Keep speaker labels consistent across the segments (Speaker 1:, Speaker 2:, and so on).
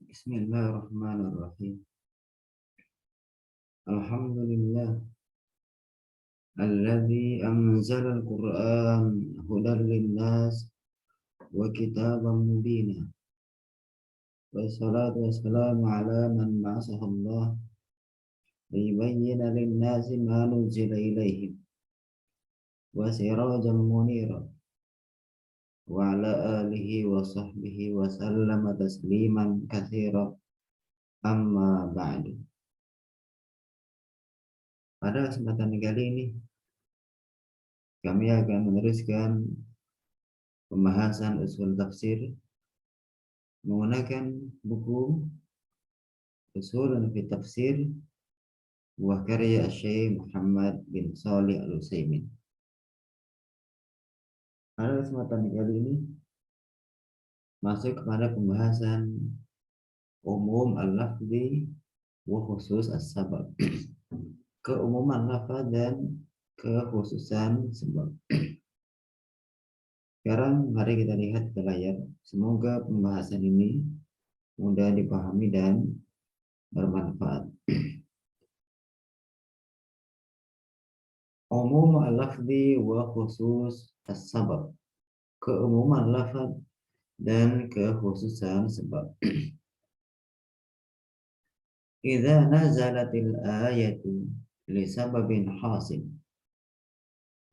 Speaker 1: Bismillahirrahmanirrahim. Alhamdulillah alladzi anzala al-Qur'an hudan lin-nas wa kitaban mubina. Wassalatu wassalamu ala man ba'athahu Allah liyubayyina lin-nasi ma nuzila ilaihim wa sirajan munira wa ala alihi wa sahbihi wa sallama tasliman katsira amma ba'du. Pada kesempatan kali ini kami akan meneruskan pembahasan usul tafsir menggunakan buku Ushulun fi Tafsir buah karya Syekh Muhammad bin Shalih Al-Utsaimin. Pada kesempatan kali ini masuk kepada pembahasan umum al-lafzi wa khusus as-sabab. Keumuman lafaz dan kekhususan sebab. Sekarang mari kita lihat ke layar. Semoga pembahasan ini mudah dipahami dan bermanfaat. Umum al-lafzi wa khusus as-sabab. Keumuman lafaz dan kekhususan sebab. Idza nazalatil ayatu li sababin hasil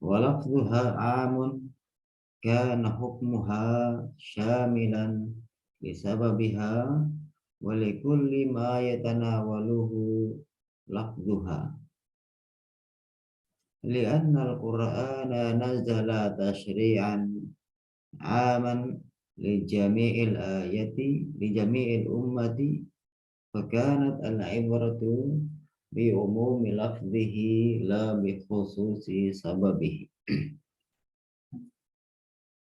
Speaker 1: wa lafzuha 'amun kana hukmuha syamilan li sababiha wa li kulli ma yatanawaluhu lafzuha. Lianna al-Qur'ana nazala tashri'an 'aman li jami'il ayati li jami'il ummati fakanat al-ibratu bi umumi lafzihi la bi khususi sababihi.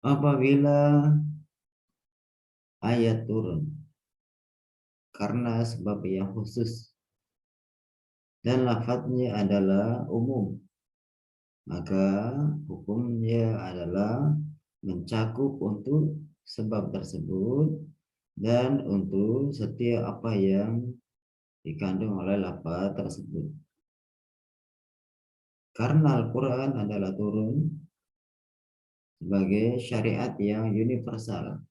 Speaker 1: Apabila ayat turun karena sebab yang khusus dan lafadznya adalah umum, maka hukumnya adalah mencakup untuk sebab tersebut dan untuk setiap apa yang dikandung oleh lafaz tersebut. Karena Al-Quran adalah turun sebagai syariat yang universal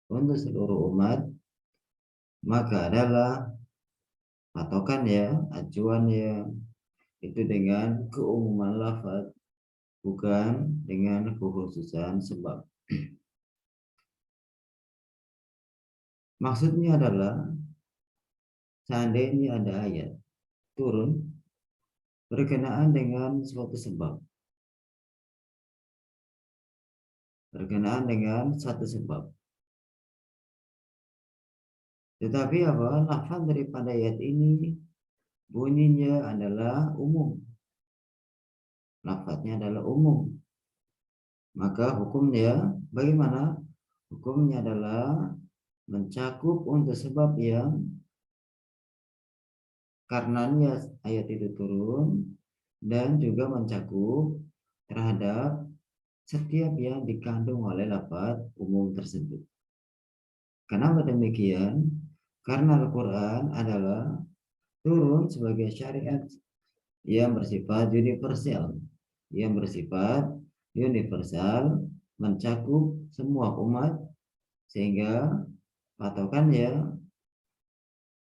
Speaker 1: untuk seluruh umat, maka adalah patokannya, acuannya itu dengan keumuman lafaz, bukan dengan kekhususan sebab. Maksudnya adalah seandainya ada ayat turun berkenaan dengan suatu sebab, berkenaan dengan satu sebab, tetapi lafaz daripada ayat ini bunyinya adalah umum, lafaznya adalah umum, maka hukumnya bagaimana? Hukumnya adalah mencakup untuk sebab yang karenanya ayat itu turun, dan juga mencakup terhadap setiap yang dikandung oleh lafaz umum tersebut. Kenapa demikian? Karena Al-Quran adalah turun sebagai syariat yang bersifat universal, mencakup semua umat, sehingga patokannya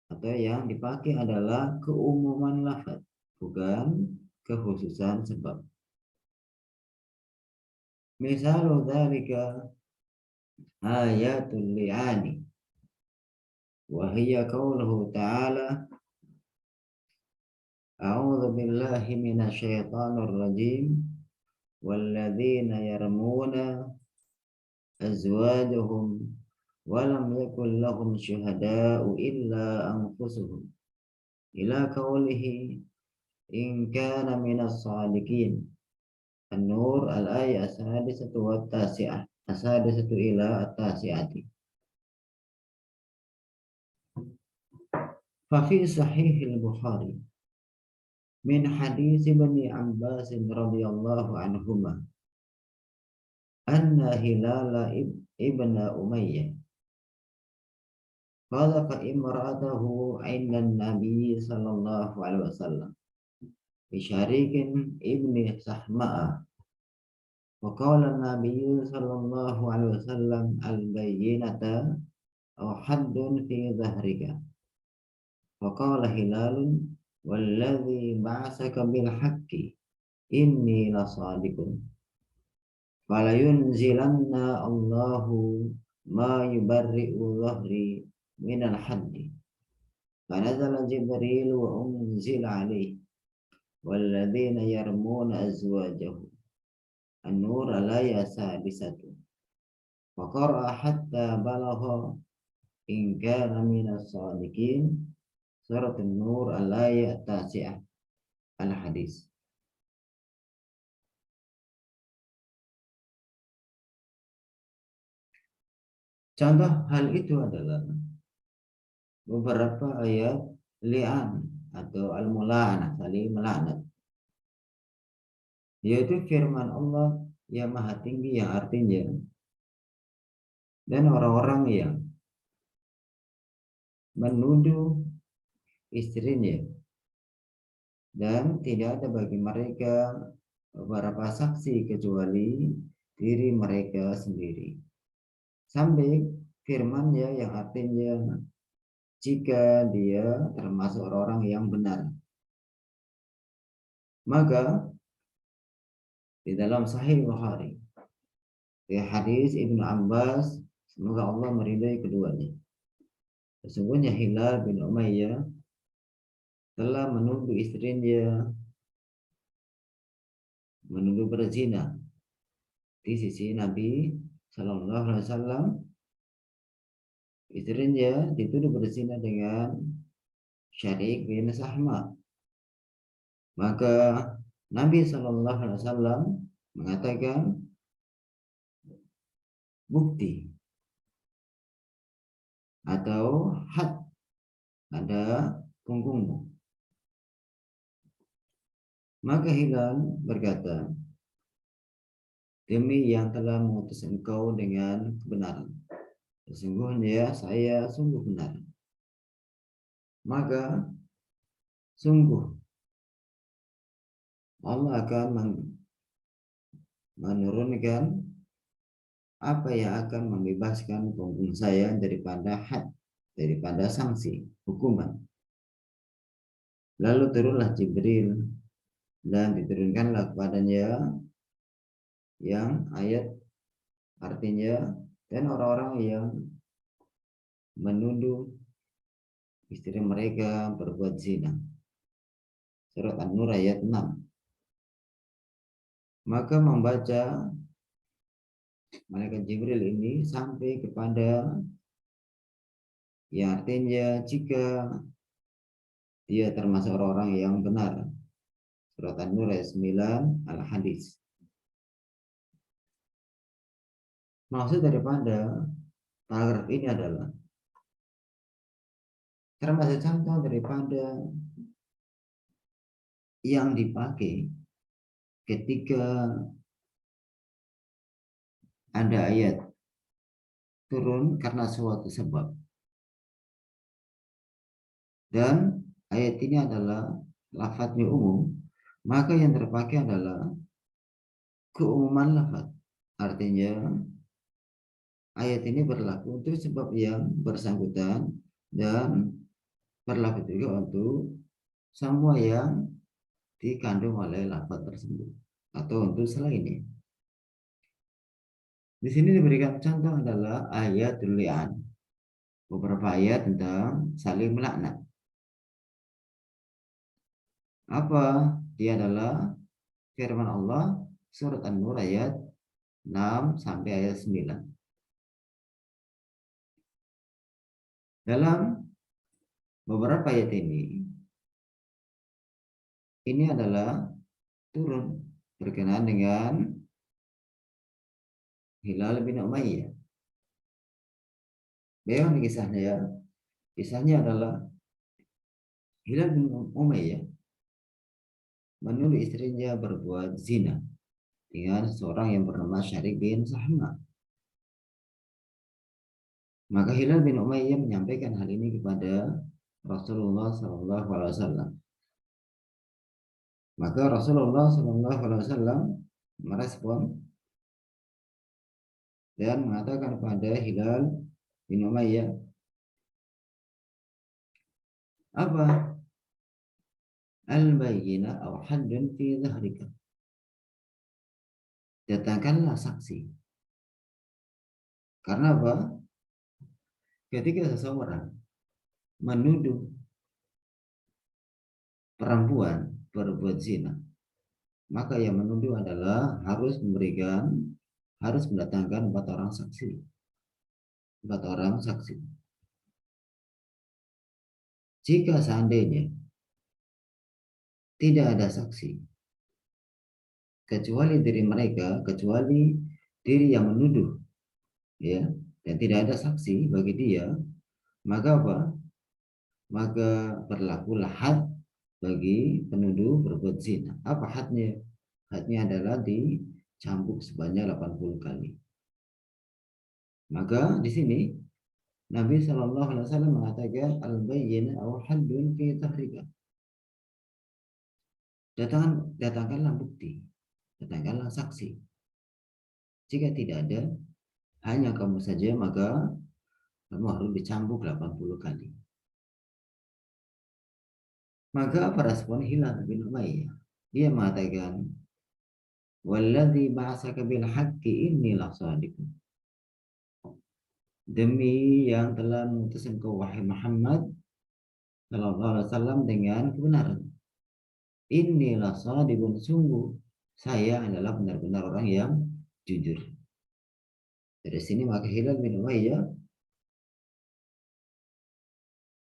Speaker 1: atau yang dipakai adalah keumuman lafaz, bukan kekhususan sebab. Misalnya dzalika ayatul li'ani wa hiya qauluhu ta'ala a'udzu billahi minasyaitonir rajim walladzina yarmuna azwajuhum wa lam yakul lahum syuhada'u illa anfusuhum ila qaulihi in kana minas shadiqin. An-Nur al-ayah as-sadisatu wa at-tasi'ah, as-sadisatu ila at-tasi'ati. Fa fi sahih al-Bukhari min hadis Ibn Abbas radhiyallahu anhuma anna Hilal ibn Umayyah qala fa imra'atahu 'inda Nabi sallallahu alaihi wasallam bi Syarikin ibni Sahma'a. Wa qala Nabi sallallahu alaihi wasallam al-bayyinata aw haddun fi dhahrika. Wa qala Hilalun walladzi ba'asaka bil haqqi inni lasadiqun. Fala yunzilanna Allahu ma yubarri'u dhahri minal haddi. Fanazala Jibril wa unzila alaihi walladzina yarmuna azwajahu an-nur alaya sadisatu. Wa qara'a hatta balagha in kana minas sadiqin surat an-nur alaya tasi'ah. Al-hadis. Contoh hal itu adalah beberapa ayat li'an atau al-mula'anah, saling melaknat, yaitu firman Allah yang maha tinggi yang artinya dan orang-orang yang menuduh istrinya dan tidak ada bagi mereka beberapa saksi kecuali diri mereka sendiri, sampai firman-Nya yang artinya jika dia termasuk orang-orang yang benar. Maka di dalam Sahih Bukhari, di hadis Ibnu Abbas, semoga Allah meridai keduanya, sesungguhnya Hilal bin Umayyah telah menuduh istrinya menuduh berzina di sisi Nabi Shallallahu Alaihi Wasallam. Istrinya dituduh berzina dengan Syarik bin Sahma. Maka Nabi Shallallahu Alaihi Wasallam mengatakan bukti atau had, ada punggungmu. Maka Hilal berkata, demi yang telah mengutus engkau dengan kebenaran, sesungguhnya saya sungguh benar. Maka sungguh Allah akan menurunkan apa yang akan membebaskan punggung saya daripada had, daripada sanksi hukuman. Lalu turunlah Jibril dan diturunkanlah kepadanya yang ayat artinya dan orang-orang yang menuduh istri mereka berbuat zina. Surat An-Nur ayat 6. Maka membaca malaikat Jibril ini sampai kepada yang artinya jika dia termasuk orang-orang yang benar. Surat An-Nur ayat 9 Al-Hadis. Maksud daripada paragraf ini adalah termasuk contoh daripada yang dipakai ketika ada ayat turun karena suatu sebab. Dan ayat ini adalah lafadznya umum, maka yang terpakai adalah keumuman lafadz. Artinya ayat ini berlaku untuk sebab yang bersangkutan dan berlaku juga untuk semua yang dikandung oleh lafadz tersebut atau untuk selainnya. Di sini diberikan contoh adalah ayatul li'an, beberapa ayat tentang saling melaknat. Apa? Dia adalah firman Allah surat An-Nur ayat 6 sampai ayat 9. Dalam beberapa ayat ini adalah turun berkenaan dengan Hilal bin Umayyah. Bagaimana kisahnya ya? Kisahnya adalah Hilal bin Umayyah menuduh istrinya berbuat zina dengan seorang yang bernama Syarik bin Sahma. Maka Hilal bin Umayyah menyampaikan hal ini kepada Rasulullah SAW. Maka Rasulullah SAW merespon dan mengatakan kepada Hilal bin Umayyah, apa? Al-bayyinah aw haddun fi dhahrika. Datangkanlah saksi. Karena apa? Ketika seseorang menuduh perempuan berbuat zina, maka yang menuduh adalah harus mendatangkan 4 orang saksi. 4 orang saksi. Jika seandainya tidak ada saksi kecuali diri yang menuduh, ya, dan tidak ada saksi bagi dia, maka apa? Maka berlakulah had bagi penuduh berbuat zina. Apa hadnya? Hadnya adalah dicambuk sebanyak 80 kali. Maka di sini Nabi Shallallahu Alaihi Wasallam mengatakan al-bayyinah aw haddun fi tahrika. Datangkanlah bukti, datangkanlah saksi. Jika tidak ada, hanya kamu saja, maka kamu harus dicambuk 80 kali. Maka apa respon Hilal bin Umayyah? Dia mengatakan, walladzi ba'asaka bil haqqi inni lasadiqun. Demi yang telah mengutus engkau wahai Muhammad sallallahu alaihi wasallam dengan kebenaran. Inilah shadiqun, sungguh saya adalah benar-benar orang yang jujur. Dari sini maka Hilal bin Umayyah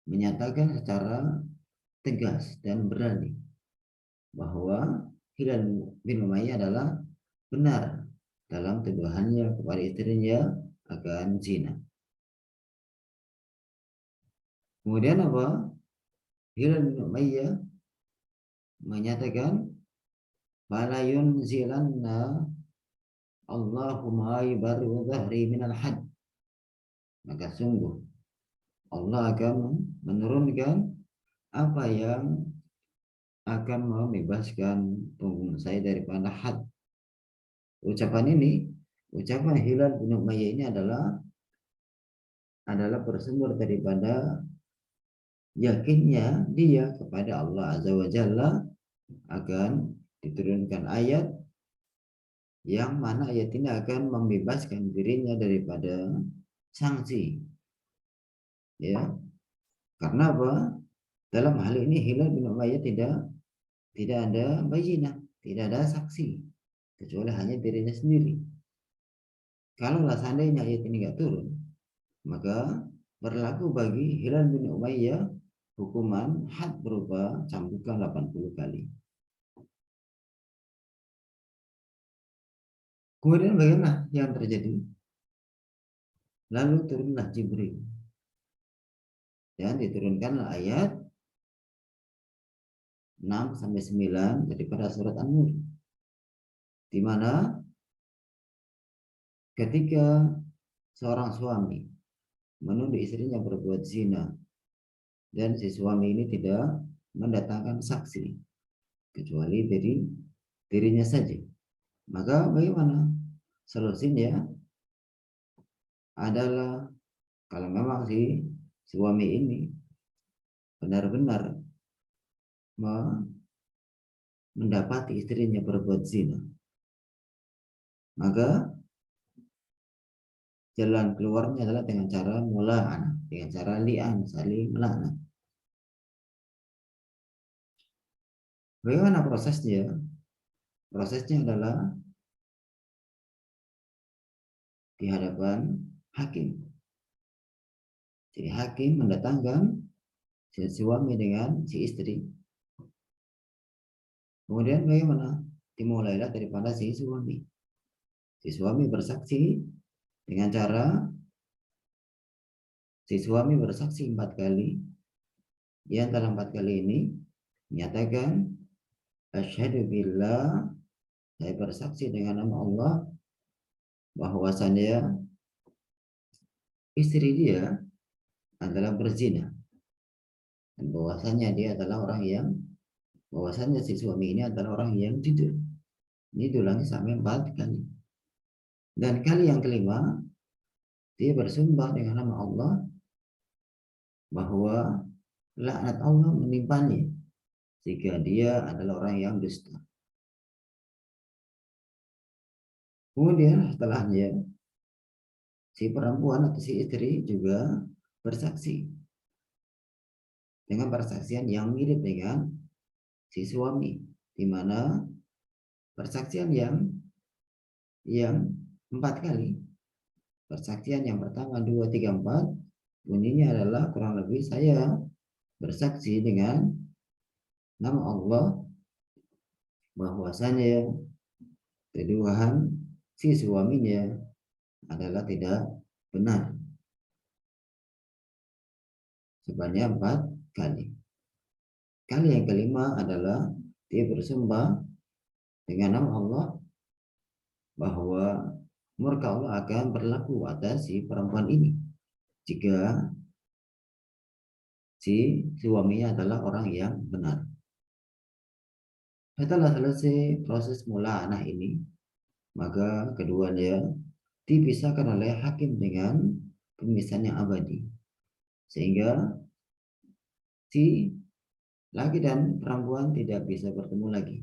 Speaker 1: menyatakan secara tegas dan berani bahwa Hilal bin Umayyah adalah benar dalam tuduhannya kepada istrinya akan zina. Kemudian apa? Hilal bin Umayyah menyatakan falayun zilanna Allahumma yubari wa dhahri minal had. Maka sungguh Allah akan menurunkan apa yang akan membebaskan punggung saya daripada had. Ucapan Hilal bin Umayyah ini adalah bersumber daripada yakinnya dia kepada Allah Azza wa Jalla akan diturunkan ayat yang mana ayat ini akan membebaskan dirinya daripada sanksi. Ya. Karena apa? Dalam hal ini Hilal bin Umayyah tidak ada bayyinah, tidak ada saksi kecuali hanya dirinya sendiri. Kalau seandainya ayat ini nggak turun, maka berlaku bagi Hilal bin Umayyah hukuman had berupa cambukan 80 kali. Kemudian bagaimana yang terjadi? Lalu turunlah Jibril dan diturunkanlah ayat 6-9 daripada surat An-Nur, di mana ketika seorang suami menuduh istrinya berbuat zina dan si suami ini tidak mendatangkan saksi kecuali dari dirinya saja, maka bagaimana? Solusinya adalah kalau memang si suami ini benar-benar mendapati istrinya berbuat zina, maka jalan keluarnya adalah dengan cara mula'an, dengan cara li'an, saling melaknat. Bagaimana prosesnya? Prosesnya adalah di hadapan hakim. Jadi hakim mendatangkan si suami dengan si istri. Kemudian bagaimana? Dimulailah daripada si suami. Si suami bersaksi dengan cara si suami bersaksi 4 kali. Di antara 4 kali ini menyatakan asyhadu billah, saya bersaksi dengan nama Allah bahwasanya istri dia adalah berzina, dan bahwasanya dia adalah orang yang bahwasanya si suami ini adalah orang yang jujur. Ini diulangi sampai 4 kali. Dan kali yang kelima, dia bersumpah dengan nama Allah bahwa laknat Allah menimpanya jika dia adalah orang yang dusta. Kemudian setelahnya, si perempuan atau si istri juga bersaksi dengan persaksian yang mirip dengan si suami, di mana persaksian yang 4 kali. Persaksian yang pertama, 2, 3, 4 bunyinya adalah kurang lebih saya bersaksi dengan nama Allah bahwasanya tuduhan si suaminya adalah tidak benar, sebanyak 4 kali. Kali yang kelima adalah dia bersumpah dengan nama Allah bahwa murka Allah akan berlaku atas si perempuan ini jika si suaminya adalah orang yang benar. Setelah selesai proses mula anak ini, maka keduanya dipisahkan oleh hakim dengan pemisahan yang abadi, sehingga si laki dan perempuan tidak bisa bertemu lagi,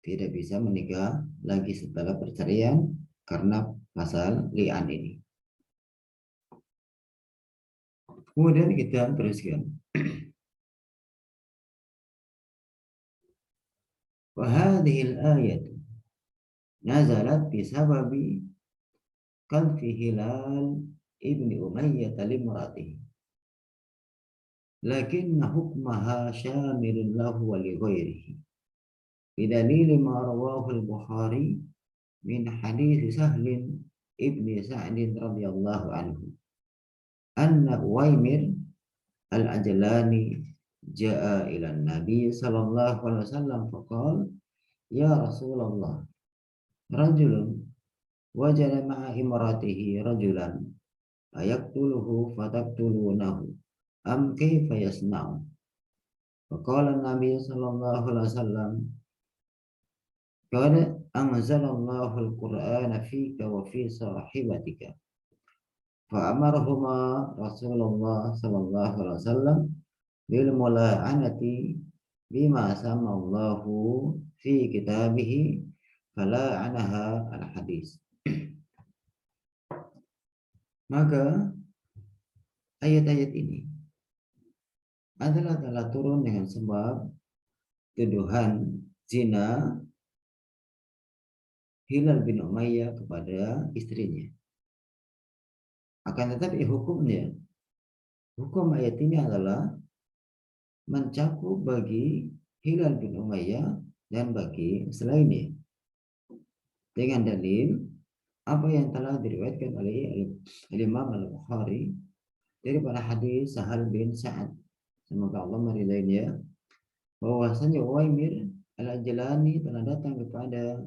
Speaker 1: tidak bisa menikah lagi setelah perceraian karena pasal li'an ini. Kemudian kita teruskan. وهذه الآية نزلت بسبب قذف هلال ابن أمية لامرأته لكن حكمها شامل له ولغيره بدليل ما رواه البخاري من حديث سهل ابن سعد رضي الله عنه أن أويمر العجلاني جاء إلى النبي صلى الله عليه وسلم فقال يا رسول الله رجل وجد مع امرأته رجلا أيقتله فتقتلونه أم كيف يصنع؟ فقال النبي صلى الله عليه وسلم قد أنزل الله القرآن فيك وفي صاحبتك فأمرهما رسول الله صلى الله عليه وسلم بالملاعنة بما سمى الله في كتابه فلاعنها الحديث. Maka ayat-ayat ini telah turun dengan sebab tuduhan zina Hilal bin Umayyah kepada istrinya. Akan tetapi hukum ayat ini adalah mencakup bagi Hilal bin Umayyah dan bagi selainnya, dengan dalil apa yang telah diriwayatkan oleh Imam Al-Bukhari daripada hadis Sahal bin Sa'ad, semoga Allah meridainya, bahwasanya Uwaimir Al-Ajlani telah datang kepada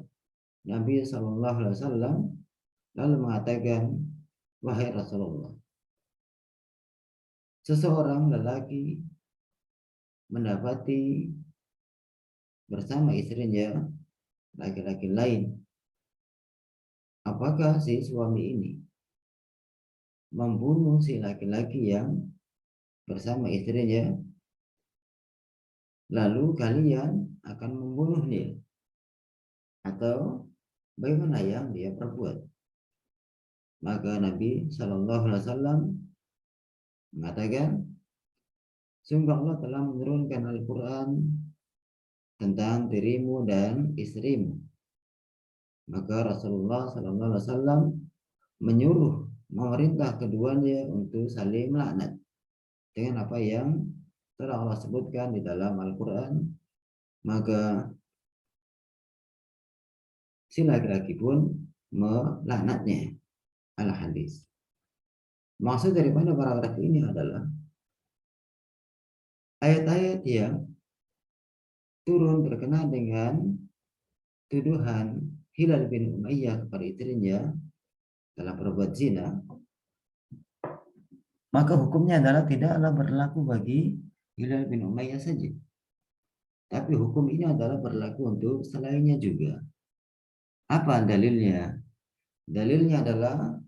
Speaker 1: Nabi Sallallahu Alaihi Wasallam lalu mengatakan, wahai Rasulullah, seseorang lelaki mendapati bersama istrinya laki-laki lain. Apakah si suami ini membunuh si laki-laki yang bersama istrinya, lalu kalian akan membunuhnya, atau bagaimana yang dia perbuat? Maka Nabi Shallallahu Alaihi Wasallam mengatakan, sungguh Allah telah menurunkan Al-Quran tentang dirimu dan istrimu. Maka Rasulullah Sallallahu Alaihi Wasallam menyuruh, memerintah keduanya untuk saling melaknat dengan apa yang telah Allah sebutkan di dalam Al-Quran. Maka si laki-laki pun melaknatnya. Al-Hadis. Maksud daripada paragraf ini adalah ayat-ayat yang turun berkenaan dengan tuduhan Hilal bin Umayyah kepada istrinya dalam perbuatan zina maka hukumnya adalah tidaklah berlaku bagi Hilal bin Umayyah saja. Tapi hukum ini adalah berlaku untuk selainnya juga. Apa dalilnya? Dalilnya adalah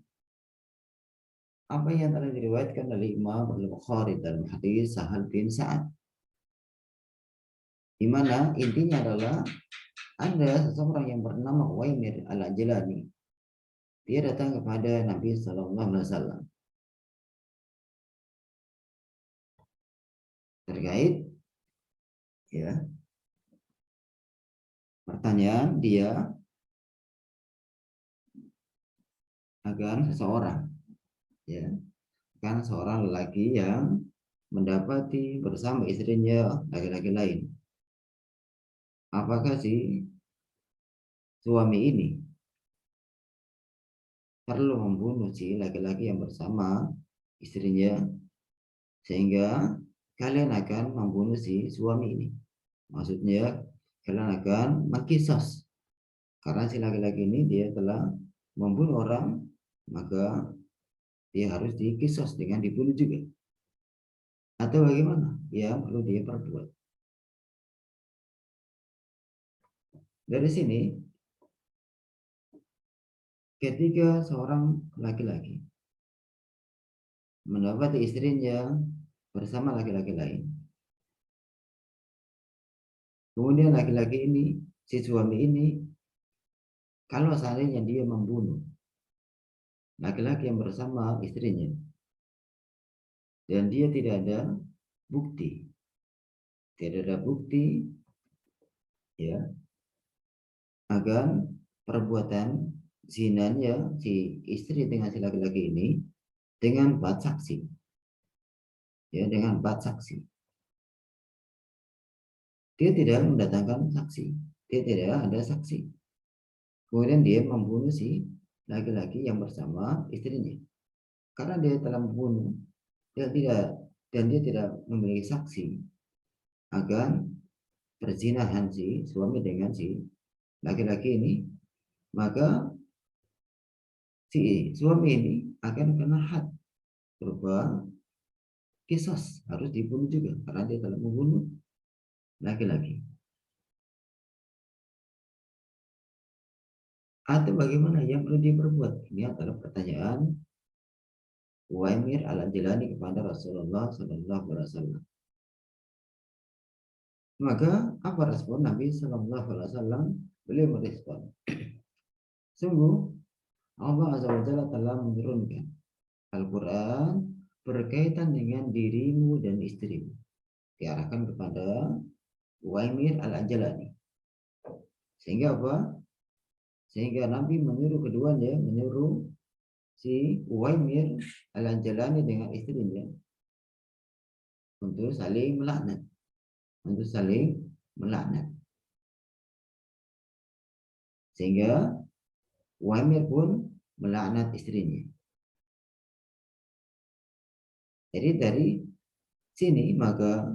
Speaker 1: apa yang telah diriwayatkan oleh Imam Al-Bukhari dalam hadis Sahal bin Sa'ad. Di mana intinya adalah ada seseorang yang bernama Uwaimir Al-Ajlani. Dia datang kepada Nabi Sallallahu Alaihi Wasallam terkait ya pertanyaan dia akan seseorang ya kan seorang lelaki yang mendapati bersama istrinya laki-laki lain. Apakah si suami ini perlu membunuh si laki-laki yang bersama istrinya sehingga kalian akan membunuh si suami ini? Maksudnya kalian akan mengkisos karena si laki-laki ini dia telah membunuh orang, maka dia harus dikisos dengan dibunuh juga. Atau bagaimana? Ya perlu dia perbuat. Dari sini, ketika seorang laki-laki mendapati istrinya bersama laki-laki lain, kemudian laki-laki ini, si suami ini, kalau seandainya dia membunuh laki-laki yang bersama istrinya, dan dia tidak ada bukti, ya, agar perbuatan zinanya si istri dengan si laki-laki ini dengan 4 saksi, ya, dengan 4 saksi. Dia tidak mendatangkan saksi, dia tidak ada saksi. Kemudian dia membunuh si laki-laki yang bersama istrinya. Karena dia telah membunuh, dan dia tidak memiliki saksi akan perzinahan si suami dengan si laki-laki ini, maka si suami ini akan kena had berupa kisos, harus dibunuh juga karena dia telah membunuh laki-laki. Atau bagaimana yang perlu diperbuat? Ini adalah pertanyaan Uwaimir Al-Ajlani kepada Rasulullah Sallallahu Alaihi Wasallam. Maka apa respon Nabi Sallallahu Alaihi Wasallam? Beliau merespon, sungguh Allah Azza wa Jalla telah menurunkan Al-Quran berkaitan dengan dirimu dan istrimu, diarahkan kepada Uwaimir Al-Ajlani. Sehingga apa? Sehingga Nabi menyuruh keduanya, menyuruh si Uwaimir Al-Ajlani dengan istrinya untuk saling melaknat. Sehingga Uwaimir pun melaknat istrinya. Jadi dari sini maka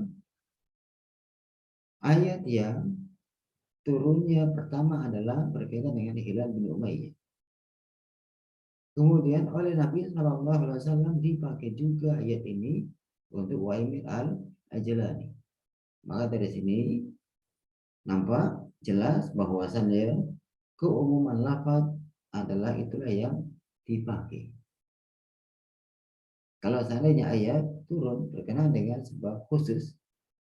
Speaker 1: ayat yang turunnya pertama adalah berkaitan dengan Hilal bin Umayyah. Kemudian oleh Nabi Shallallahu Alaihi Wasallam dipakai juga ayat ini untuk Uwaimir Al-Ajlani. Maka dari sini nampak jelas bahwasannya keumuman lafaz adalah itulah yang dipakai. Kalau seandainya ayat turun berkenaan dengan sebab khusus,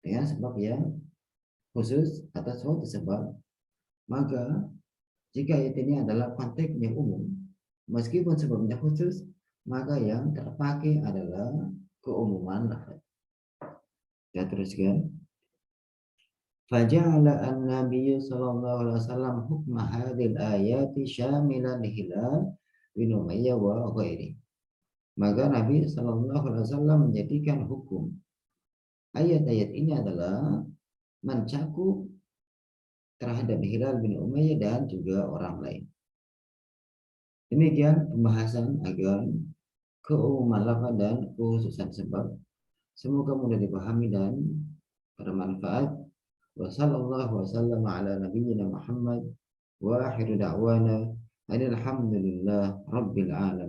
Speaker 1: dengan sebab yang khusus atas suatu sebab, maka jika ayat ini adalah konteksnya umum, meskipun sebabnya khusus, maka yang terpakai adalah keumuman lafaz. Kita teruskan. فجعل النبي صلى الله عليه وسلم حكم هذه الآيات شاملا لهلال bin Umayyah wa ghairi. Maka Nabi Shallallahu Alaihi Wasallam menjadikan hukum ayat-ayat ini adalah mencakup terhadap Hilal bin Umayyah dan juga orang lain. Demikian pembahasan agar keumuman lafaz dan khususan sebab. Semoga mudah dipahami dan bermanfaat. Wassallallahu wasallam ala nabiyyina Muhammad wa akhiru da'wana alhamdulillah rabbil alamin.